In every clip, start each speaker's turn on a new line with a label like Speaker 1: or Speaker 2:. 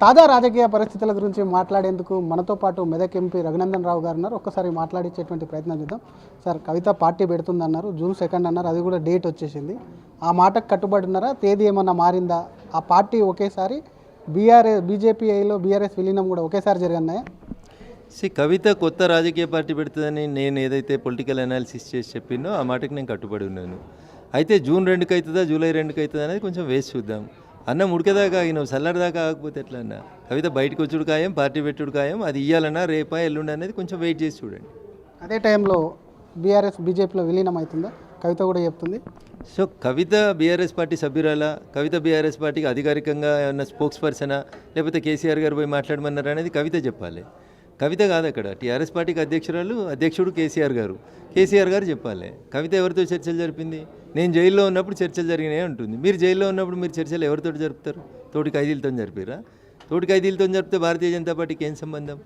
Speaker 1: తాజా రాజకీయ పరిస్థితుల గురించి మాట్లాడేందుకు మనతో పాటు మెదక్ ఎంపీ రఘునందన్ రావు గారు ఉన్నారు. ఒక్కసారి మాట్లాడించేటువంటి ప్రయత్నం చేద్దాం. సార్, కవిత పార్టీ పెడుతుందన్నారు, June 2 అన్నారు, అది కూడా డేట్ వచ్చేసింది. ఆ మాటకు కట్టుబడి ఉన్నారా? తేదీ ఏమన్నా మారిందా? ఆ పార్టీ ఒకేసారి బీజేపీలో బీఆర్ఎస్ విలీనం కూడా ఒకేసారి జరగన్నాయా?
Speaker 2: కవిత కొత్త రాజకీయ పార్టీ పెడుతుందని నేను ఏదైతే పొలిటికల్ అనాలిసిస్ చేసి చెప్పినో ఆ మాటకి నేను కట్టుబడి ఉన్నాను. అయితే June 2కి అవుతుందా July 2కి అవుతుందా అనేది కొంచెం వేసి చూద్దాం. అన్నం ఉడికేదాకా ఆగినావు, చల్లరిదాకా ఆగకపోతే ఎట్లా అన్న? కవిత బయటకు వచ్చుడు ఖాయం, పార్టీ పెట్టుడు ఖాయం. అది ఇయ్యాలన్నా రేపా ఎల్లుండి అనేది కొంచెం వెయిట్ చేసి చూడండి.
Speaker 1: అదే టైంలో బీఆర్ఎస్ బీజేపీలో విలీనం అవుతుందా? కవిత కూడా చెప్తుంది.
Speaker 2: సో కవిత బీఆర్ఎస్ పార్టీ సభ్యురాలా? కవిత బీఆర్ఎస్ పార్టీకి అధికారికంగా ఏమన్నా స్పోక్స్ పర్సనా, లేకపోతే కేసీఆర్ గారు పోయి మాట్లాడమన్నారు అనేది కవిత చెప్పాలి. కవిత కాదు అక్కడ. టీఆర్ఎస్ పార్టీకి అధ్యక్షుడు కేసీఆర్ గారు చెప్పాలి. కవిత ఎవరితో చర్చలు జరిపింది? నేను జైల్లో ఉన్నప్పుడు చర్చలు జరిగినాయి అంటుంది. మీరు జైల్లో ఉన్నప్పుడు మీరు చర్చలు ఎవరితో జరుపుతారు? తోటి ఖైదీలతో జరిపిరా? తోటి ఖైదీలతో జరిపితే భారతీయ జనతా పార్టీకి ఏం సంబంధం?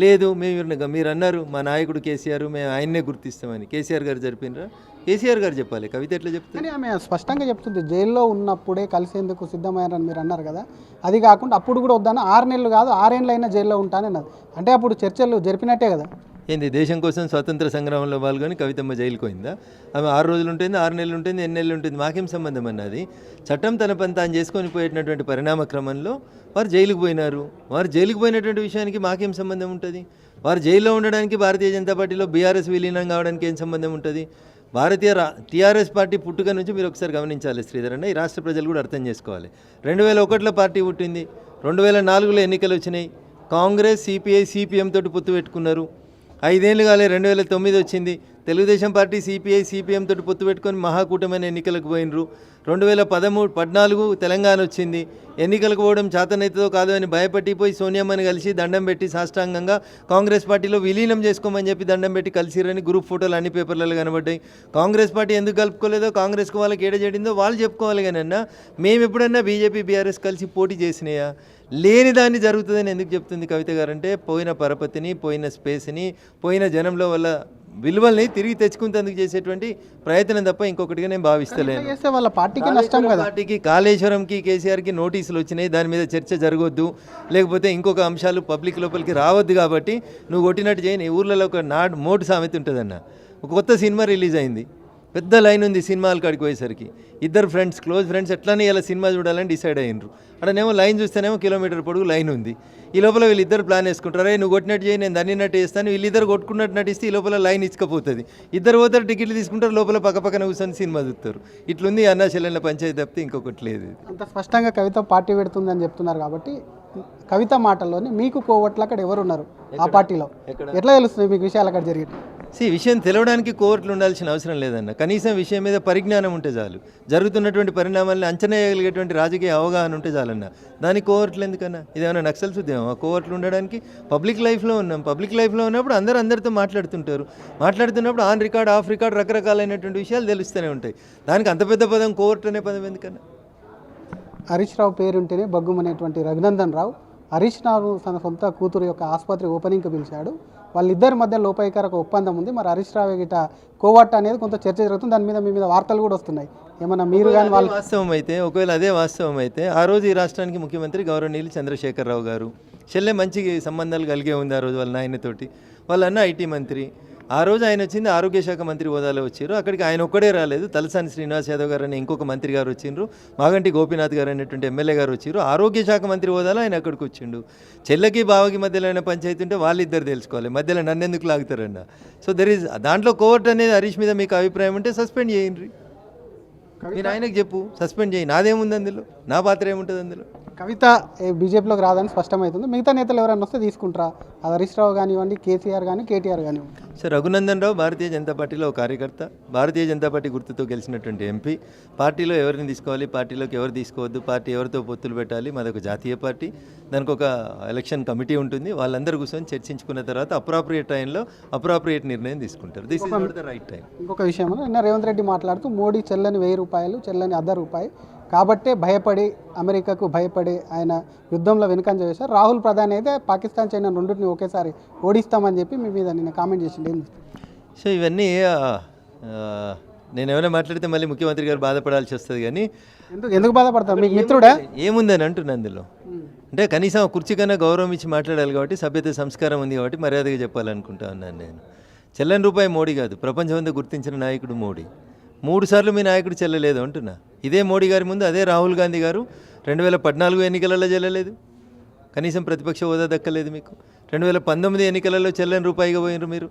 Speaker 2: లేదు, మీరు అన్నారు మా నాయకుడు కేసీఆర్, మేము ఆయన్నే గుర్తిస్తామని. కేసీఆర్ గారు జరిపినరా? కేసీఆర్ గారు చెప్పాలి. కవిత ఎట్లా చెప్తుంది?
Speaker 1: ఆమె స్పష్టంగా చెప్తుంది, జైల్లో ఉన్నప్పుడే కలిసేందుకు సిద్ధమయ్యారని మీరు అన్నారు కదా. అది కాకుండా అప్పుడు కూడా వద్దాను, 6 నెలలు కాదు 6 ఏళ్ళు అయినా జైల్లో ఉంటానన్నది. అంటే అప్పుడు చర్చలు జరిపినట్టే కదా.
Speaker 2: ఏంది, దేశం కోసం స్వతంత్ర సంగ్రామంలో పాల్గొని కవితమ్మ జైలుకు పోయిందా? ఆమె 6 రోజులు ఉంటుంది, 6 నెలలు ఉంటుంది, ఎన్ని నెలలు ఉంటుంది, మాకేం సంబంధం అన్నది? చట్టం తన పని తాను చేసుకొని పోయేటటువంటి పరిణామ క్రమంలో వారు జైలుకు పోయినారు. వారు జైలుకు పోయినటువంటి విషయానికి మాకేం సంబంధం ఉంటుంది? వారు జైల్లో ఉండడానికి భారతీయ జనతా పార్టీలో బీఆర్ఎస్ విలీనం కావడానికి ఏం సంబంధం ఉంటుంది? టీఆర్ఎస్ పార్టీ పుట్టుక నుంచి మీరు ఒకసారి గమనించాలి శ్రీధర్ అన్న. ఈ రాష్ట్ర ప్రజలు కూడా అర్థం చేసుకోవాలి. 2001లో పార్టీ పుట్టింది, 2004లో ఎన్నికలు వచ్చినాయి. కాంగ్రెస్, సిపిఐ, సిపిఎం తోటి పొత్తు పెట్టుకున్నారు. 5 ఏళ్ళు కాలే, 2009 వచ్చింది. తెలుగుదేశం పార్టీ సిపిఎం తోటి పొత్తు పెట్టుకొని మహాకూటమైన ఎన్నికలకు పోయినరు. 2014 తెలంగాణ వచ్చింది. ఎన్నికలకు పోవడం చేతనైతుందో కాదో అని భయపట్టిపోయి సోనియామ్మని కలిసి దండం పెట్టి సాష్టాంగంగా కాంగ్రెస్ పార్టీలో విలీనం చేసుకోమని చెప్పి దండం పెట్టి కలిసిరని గ్రూప్ ఫోటోలు అన్ని పేపర్లలో కనబడ్డాయి. కాంగ్రెస్ పార్టీ ఎందుకు కలుపుకోలేదో, కాంగ్రెస్కి వాళ్ళకి ఏడజేడిందో వాళ్ళు చెప్పుకోవాలి. కానీ అన్న, మేము ఎప్పుడన్నా బీజేపీ బీఆర్ఎస్ కలిసి పోటీ చేసినాయా? లేని దాన్ని జరుగుతుందని ఎందుకు చెప్తుంది కవిత గారంటే, పోయిన పరపతిని, పోయిన స్పేస్ని, పోయిన జనంలో వల్ల విలువల్ని తిరిగి తెచ్చుకునేందుకు చేసేటువంటి ప్రయత్నం తప్ప ఇంకొకటిగా నేను భావిస్తలేను.
Speaker 1: వాళ్ళ పార్టీకి నష్టం కదా.
Speaker 2: పార్టీకి కాళేశ్వరంకి కేసీఆర్కి నోటీసులు వచ్చినాయి, దాని మీద చర్చ జరగొద్దు, లేకపోతే ఇంకొక అంశాలు పబ్లిక్ లోపలికి రావద్దు కాబట్టి నువ్వు కొట్టినట్టు చేయని. ఊర్లలో ఒక మోటు సామెత ఉంటుందన్న. ఒక కొత్త సినిమా రిలీజ్ అయింది, పెద్ద లైన్ ఉంది సినిమాలు కాడికి పోయేసరికి. ఇద్దరు ఫ్రెండ్స్, క్లోజ్ ఫ్రెండ్స్, ఎట్లానే ఇలా సినిమా చూడాలని డిసైడ్ అయ్యిండ్రు. అక్కడనేమో లైన్ చూస్తేనేమో కిలోమీటర్ పొడుగు లైన్ ఉంది. ఈ లోపల వీళ్ళిద్దరు ప్లాన్ వేసుకుంటారు, నువ్వు కొట్టినట్టు చేయి, నేను దన్నినట్టు చేస్తాను. వీళ్ళిద్దరు కొట్టుకున్నట్టు నటిస్తే ఈ లోపల లైన్ ఇచ్చుకపోతుంది. ఇద్దరు పోతారు, టికెట్లు తీసుకుంటారు, లోపల పక్కన కూర్చొని సినిమా చూస్తారు. ఇట్లుంది అన్నా చెల్లెళ్ళ పంచాయతీ తప్పితే ఇంకొకటి లేదు.
Speaker 1: అంత స్పష్టంగా కవిత పార్టీ పెడుతుందని చెప్తున్నారు కాబట్టి, కవిత మాటల్లోని మీకు కోవట్లు అక్కడ ఎవరు ఉన్నారు ఆ పార్టీలో ఎట్లా తెలుస్తుంది మీకు విషయాలు అక్కడ జరిగింది?
Speaker 2: విషయం తెలవడానికి కోర్టులు ఉండాల్సిన అవసరం లేదన్న. కనీసం విషయం మీద పరిజ్ఞానం ఉంటే చాలు. జరుగుతున్నటువంటి పరిణామాలను అంచనా వేయగలిగేటువంటి రాజకీయ అవగాహన ఉంటే చాలన్న. దానికి కోర్టులు ఎందుకన్నా? ఇదేమైనా నక్సల్ సుద్దేమో ఆ కోర్టులు ఉండడానికి? పబ్లిక్ లైఫ్లో ఉన్నాం. పబ్లిక్ లైఫ్లో ఉన్నప్పుడు అందరితో మాట్లాడుతున్నప్పుడు ఆన్ రికార్డ్, ఆఫ్ రికార్డ్, రకరకాలైనటువంటి విషయాలు తెలుస్తూనే ఉంటాయి. దానికి అంత పెద్ద పదం కోర్టు అనే పదం ఎందుకన్నా?
Speaker 1: హరీష్ రావు పేరుంటేనే బగ్గుమనేటువంటి రఘునందన్ రావు హరీష్ రావు తన సొంత కూతురు యొక్క ఆసుపత్రి ఓపెనింగ్కి పిలిచాడు. వాళ్ళిద్దరి మధ్య లోపాయికారక ఒప్పందం ఉంది. మరి హరీష్ రావు గిట కోవట్ అనేది కొంత చర్చ జరుగుతుంది. దాని మీద మీ మీద వార్తలు కూడా వస్తున్నాయి. ఏమన్నా మీరు కానీ వాళ్ళు
Speaker 2: వాస్తవం అయితే, ఒకవేళ అదే వాస్తవం అయితే, ఆ రోజు ఈ రాష్ట్రానికి ముఖ్యమంత్రి గౌరవనీయులు చంద్రశేఖరరావు గారు చెల్లె మంచి సంబంధాలు కలిగే ఉంది. ఆ రోజు వాళ్ళ నాయనతోటి, వాళ్ళ అన్న ఐటీ మంత్రి. ఆ రోజు ఆయన వచ్చింది ఆరోగ్య శాఖ మంత్రి హోదాలో వచ్చారు. అక్కడికి ఆయన ఒక్కడే రాలేదు, తలసాని శ్రీనివాస్ యాదవ్ గారు అనే ఇంకొక మంత్రి గారు వచ్చిండ్రు, మాగంటి గోపీనాథ్ గారు అనేటువంటి ఎమ్మెల్యే గారు వచ్చారు. ఆరోగ్య శాఖ మంత్రి హోదాలో ఆయన అక్కడికి వచ్చిండు. చెల్లెకి బావకి మధ్యలో అయిన పంచాయతీ ఉంటే వాళ్ళిద్దరు తెలుసుకోవాలి, మధ్యలో నన్ను ఎందుకు లాగుతారన్న? సో దాంట్లో కోర్టు అనేది హరీష్ మీద మీకు అభిప్రాయం ఉంటే సస్పెండ్ చేయండి. మీరు ఆయనకు చెప్పు, సస్పెండ్ చేయి, నాదేముంది అందులో, నా పాత్ర ఏముంటుంది అందులో?
Speaker 1: కవిత బీజేపీలోకి రాదని స్పష్టమవుతుంది. మిగతా నేతలు ఎవరైనా వస్తే తీసుకుంటారా? అది హరీష్ రావు కానివ్వండి, కేసీఆర్ కానీ, కేటీఆర్ కానివ్వండి.
Speaker 2: సార్, రఘునందన్ రావు భారతీయ జనతా పార్టీలో ఒక కార్యకర్త, భారతీయ జనతా పార్టీ గుర్తుతో గెలిచినటువంటి ఎంపీ. పార్టీలో ఎవరిని తీసుకోవాలి, పార్టీలోకి ఎవరు తీసుకోవద్దు, పార్టీ ఎవరితో పొత్తులు పెట్టాలి, మాదొక జాతీయ పార్టీ, దానికి ఒక ఎలక్షన్ కమిటీ ఉంటుంది. వాళ్ళందరూ కూర్చొని చర్చించుకున్న తర్వాత అప్రాప్రియేట్ టైంలో అప్రాప్రియేట్ నిర్ణయం తీసుకుంటారు. This is not the right time.
Speaker 1: ఇంకొక విషయం, నిన్న రేవంత్ రెడ్డి మాట్లాడుతూ మోడీ చెల్లని ₹1000, చెల్లని ₹1 కాబట్టే భయపడి, అమెరికాకు భయపడి ఆయన యుద్ధంలో వెనుకంజ వేశారు. రాహుల్ ప్రధాని అయితే పాకిస్తాన్, చైనా రెండింటిని ఒకేసారి ఓడిస్తామని చెప్పి మీ మీద నిన్న కామెంట్ చేసింది.
Speaker 2: సో ఇవన్నీ నేను ఏమైనా మాట్లాడితే మళ్ళీ ముఖ్యమంత్రి గారు బాధపడాల్సి వస్తుంది. కానీ
Speaker 1: ఎందుకు బాధపడతారు? మీకు మిత్రుడా?
Speaker 2: ఏముందని అంటున్నా అందులో. అంటే కనీసం ఆ కుర్చీ కన్నా గౌరవం ఇచ్చి మాట్లాడాలి కాబట్టి సభ్యత సంస్కారం ఉంది కాబట్టి మర్యాదగా చెప్పాలనుకుంటా ఉన్నాను నేను. చెల్లని రూపాయి మోడీ కాదు, ప్రపంచమంతా గుర్తించిన నాయకుడు మోడీ. 3 సార్లు మీ నాయకుడు చెల్లలేదు అంటున్నా. ఇదే మోడీ గారి ముందు అదే రాహుల్ గాంధీ గారు 2014 ఎన్నికలలో చెల్లలేదు, కనీసం ప్రతిపక్ష హోదా దక్కలేదు మీకు. 2019 ఎన్నికలలో చెల్లని రూపాయిగా పోయినారు మీరు.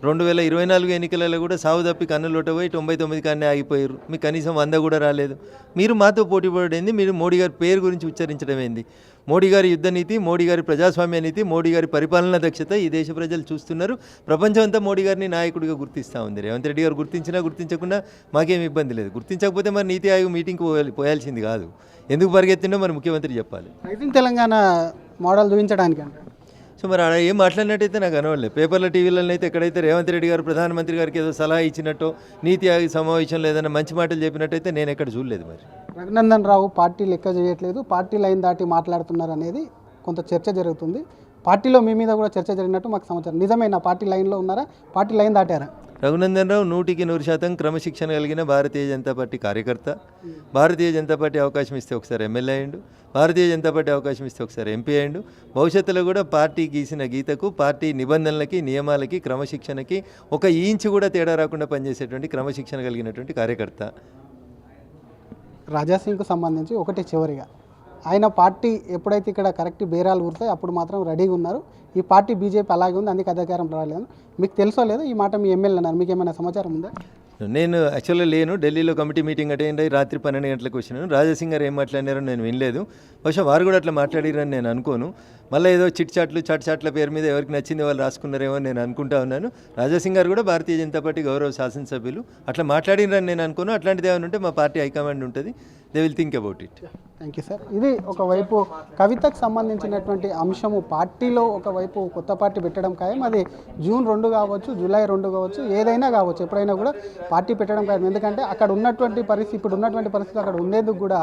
Speaker 2: 2024 ఎన్నికలలో కూడా సావు తప్పి కన్నులోట పోయి 99 కాన్నే ఆగిపోయారు. మీకు కనీసం 100 కూడా రాలేదు. మీరు మాతో పోటీ పడేది, మీరు మోడీ గారి పేరు గురించి ఉచ్చరించడం ఏంది? మోడీ గారి యుద్ధ నీతి, మోడీ గారి ప్రజాస్వామ్య నీతి, మోడీ గారి పరిపాలనా దక్షత ఈ దేశ ప్రజలు చూస్తున్నారు. ప్రపంచం అంతా మోడీ గారిని నాయకుడిగా గుర్తిస్తూ ఉంది. రేవంత్ రెడ్డి గారు గుర్తించినా గుర్తించకుండా మాకేం ఇబ్బంది లేదు. గుర్తించకపోతే మరి నీతి ఆయోగ్ మీటింగ్కి పోయాల్సింది కాదు. ఎందుకు పరిగెత్తిండో మరి ముఖ్యమంత్రి చెప్పాలి.
Speaker 1: రైజింగ్ తెలంగాణ మోడల్ చూపించడానికి అంటే
Speaker 2: సో మరి ఆడ ఏం మాట్లాడినట్టయితే నాకు అనవలేదు. పేపర్ల టీవీలలో అయితే ఎక్కడైతే రేవంత్ రెడ్డి గారు ప్రధానమంత్రి గారికి ఏదో సలహా ఇచ్చినట్టో, నీతి ఆయోగ్ సమావేశంలో ఏదైనా మంచి మాటలు చెప్పినట్టయితే నేను ఎక్కడ చూడలేదు. మరి
Speaker 1: రఘునందన్ రావు పార్టీ లెక్క చేయట్లేదు, పార్టీ లైన్ దాటి మాట్లాడుతున్నారు అనేది కొంత చర్చ జరుగుతుంది. పార్టీలో మీ మీద కూడా చర్చ జరిగినట్టు మాకు సమాచారం. నిజమేనా? పార్టీ లైన్లో ఉన్నారా? పార్టీ లైన్ దాటారా?
Speaker 2: రఘునందన్ రావు 100% క్రమశిక్షణ కలిగిన భారతీయ జనతా పార్టీ కార్యకర్త. భారతీయ జనతా పార్టీ అవకాశం ఇస్తే ఒకసారి ఎమ్మెల్యే అయ్యిండు, భారతీయ జనతా పార్టీ అవకాశం ఇస్తే ఒకసారి ఎంపీ అయ్యిండు. భవిష్యత్తులో కూడా పార్టీ గీసిన గీతకు, పార్టీ నిబంధనలకి, నియమాలకి, క్రమశిక్షణకి ఒక ఇంచు కూడా తేడా రాకుండా పనిచేసేటువంటి క్రమశిక్షణ కలిగినటువంటి కార్యకర్త.
Speaker 1: రాజాసింగ్కు సంబంధించి ఒకటి చివరిగా, ఆయన పార్టీ ఎప్పుడైతే ఇక్కడ కరెక్ట్ బేరాలు కూరుతాయి అప్పుడు మాత్రం రెడీగా ఉన్నారు. ఈ పార్టీ బీజేపీ అలాగే ఉంది, అందుకే అధికారం రాలేదు. మీకు తెలుసో లేదో ఈ మాట మీ ఎమ్మెల్యే అన్నారు, మీకు ఏమైనా సమాచారం ఉందా?
Speaker 2: నేను యాక్చువల్గా లేను, ఢిల్లీలో కమిటీ మీటింగ్ అటెండ్ అయ్యి రాత్రి 12 గంటలకు వచ్చినాను. రాజాసింగ్ గారు ఏం మాట్లాడినారో నేను వినలేదు. బహుశా వారు కూడా అట్లా మాట్లాడిరని నేను అనుకోను. మళ్ళీ ఏదో చిట్ చాట్ల పేరు మీద ఎవరికి నచ్చింది వాళ్ళు రాసుకున్నారేమో అని నేను అనుకుంటా ఉన్నాను. రాజాసింగ్ గారు కూడా భారతీయ జనతా పార్టీ గౌరవ శాసనసభ్యులు, అట్లా మాట్లాడినని నేను అనుకోను. అట్లాంటిది ఏమైనా ఉంటే మా పార్టీ హైకమాండ్ ఉంటుంది, they will think about it.
Speaker 1: Thank you sir. ఇది ఒకవైపు కవితకు సంబంధించినటువంటి అంశము. పార్టీలో ఒకవైపు కొత్త పార్టీ పెట్టడం ఖాయం. అది జూన్ 2 కావచ్చు, జూలై 2 కావచ్చు, ఏదైనా కావచ్చు, ఎప్పుడైనా కూడా పార్టీ పెట్టడం ఖాయం. ఎందుకంటే అక్కడ ఉన్నటువంటి పరిస్థితి, ఇప్పుడు ఉన్నటువంటి పరిస్థితి అక్కడ ఉండేందుకు కూడా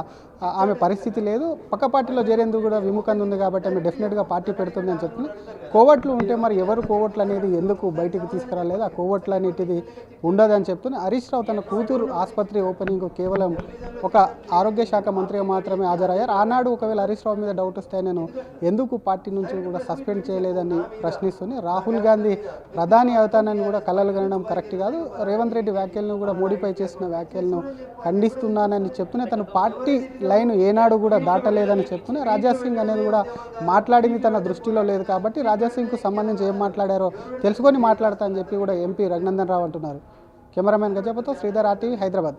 Speaker 1: ఆమె పరిస్థితి లేదు. పక్క పార్టీలో చేరేందుకు కూడా విముఖంగా ఉంది కాబట్టి ఆమె డెఫినెట్గా పార్టీ పెడుతుంది అని చెప్తుంది. కోవట్లు ఉంటే మరి ఎవరు కోవట్లు అనేది ఎందుకు బయటికి తీసుకురాలేదు, ఆ కోవట్లు అనేటిది ఉండదని చెప్తుంది. హరీష్ రావు తన కూతురు ఆసుపత్రి ఓపెనింగ్ కేవలం ఒక ఆరోగ్య శాఖ మంత్రిగా మాత్రమే హాజరయ్యారు. ఆనాడు ఒకవేళ హరీష్ రావు మీద డౌట్ వస్తే నేను ఎందుకు పార్టీ నుంచి కూడా సస్పెండ్ చేయలేదని ప్రశ్నిస్తుంది. రాహుల్ గాంధీ ప్రధాని అవుతానని కూడా కలలు కనడం కరెక్ట్ కాదు. రేవంత్ రెడ్డి వ్యాఖ్యలను కూడా మోడీపై చేసిన వ్యాఖ్యలను ఖండిస్తున్నానని చెప్తూనే తను పార్టీ లైన్ ఏనాడు కూడా దాటలేదని చెప్తూనే రాజాసింగ్ అనేది కూడా మాట్లాడింది తన దృష్టిలో లేదు కాబట్టి రాజాసింగ్కు సంబంధించి ఏం మాట్లాడారో తెలుసుకొని మాట్లాడతా అని చెప్పి కూడా ఎంపీ రఘునందన్ రావు అంటున్నారు. కెమెరామెన్ గజపతితో శ్రీధర్, RTV, హైదరాబాద్.